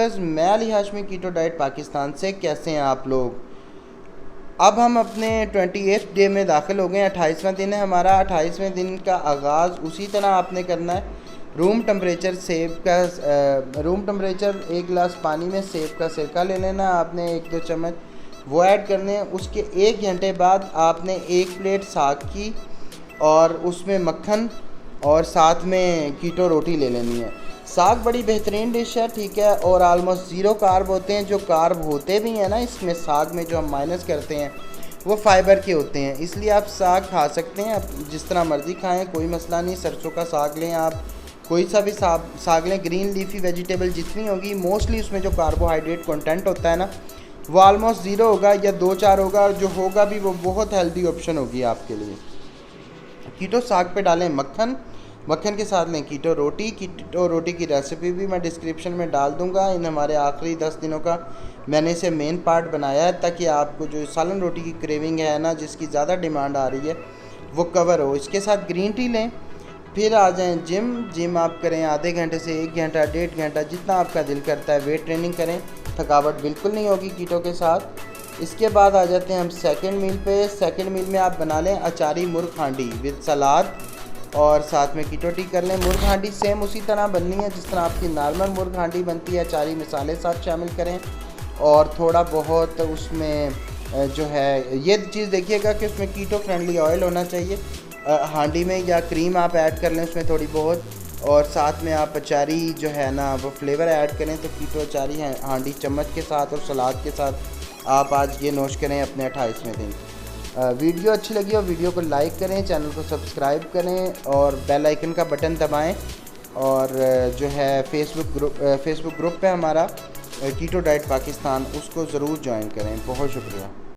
Viewers, मैं Ali Hashmi, keto diet Pakistan से। कैसे हैं आप लोग? अब हम अपने 28th डे में दाखिल हो गए हैं। 28वां दिन है हमारा। 28वें दिन का आगाज़ उसी तरह आपने करना है। रूम टेम्परेचर रूम टेम्परेचर 1 गिलास पानी में सेब का सिरका ले लेना आपने, 1-2 चम्मच वो ऐड करने हैं। उसके 1 घंटे बाद आपने 1 प्लेट साग की और उसमें मक्खन और साथ में कीटो रोटी ले लेनी है। साग बड़ी बेहतरीन डिश है, ठीक है, और आलमोस्ट ज़ीरो कार्ब होते हैं। जो कार्ब होते भी हैं ना इसमें साग में, जो हम माइनस करते हैं, वो फाइबर के होते हैं। इसलिए आप साग खा सकते हैं, आप जिस तरह मर्ज़ी खाएं, कोई मसला नहीं। सरसों का साग लें, आप कोई सा भी साग लें। ग्रीन लीफी वेजिटेबल जितनी होगी, मोस्टली उसमें जो कार्बोहाइड्रेट कंटेंट होता है ना, वो आलमोस्ट ज़ीरो होगा या 2-4 होगा, और जो होगा भी वो बहुत हेल्दी ऑप्शन होगी आपके लिए। कीटो साग पे डालें मक्खन, मक्खन के साथ लें कीटो रोटी। कीटो रोटी की रेसिपी भी मैं डिस्क्रिप्शन में डाल दूंगा। इन हमारे आखिरी 10 दिनों का मैंने इसे मेन पार्ट बनाया है, ताकि आपको जो सालन रोटी की क्रेविंग है ना, जिसकी ज़्यादा डिमांड आ रही है, वो कवर हो। इसके साथ ग्रीन टी लें। फिर आ जाएं जिम आप करें आधे घंटे से 1 घंटा, 1.5 घंटा, जितना आपका दिल करता है। वेट ट्रेनिंग करें, थकावट बिल्कुल नहीं होगी कीटो के साथ। इसके बाद आ जाते हैं हम सेकंड मील पे। सेकंड मील में आप बना लें अचारी मुर्ग हांडी विद सलाद, और साथ में कीटो टी कर लें। मुर्ग हांडी सेम उसी तरह बननी है जिस तरह आपकी नॉर्मल मुर्ग हांडी बनती है। अचारी मसाले साथ शामिल करें, और थोड़ा बहुत उसमें जो है ये चीज़ देखिएगा कि उसमें कीटो फ्रेंडली ऑयल होना चाहिए हांडी में, या क्रीम आप ऐड कर लें उसमें थोड़ी बहुत, और साथ में आप अचारी जो है ना वो फ्लेवर ऐड करें। तो कीटो अचारी हांडी चम्मच के साथ और सलाद के साथ आप आज ये नोश करें अपने 28वें दिन। वीडियो अच्छी लगी हो वीडियो को लाइक करें, चैनल को सब्सक्राइब करें और बेल आइकन का बटन दबाएं। और जो है फेसबुक ग्रुप पे हमारा कीटो डाइट पाकिस्तान, उसको ज़रूर ज्वाइन करें। बहुत शुक्रिया।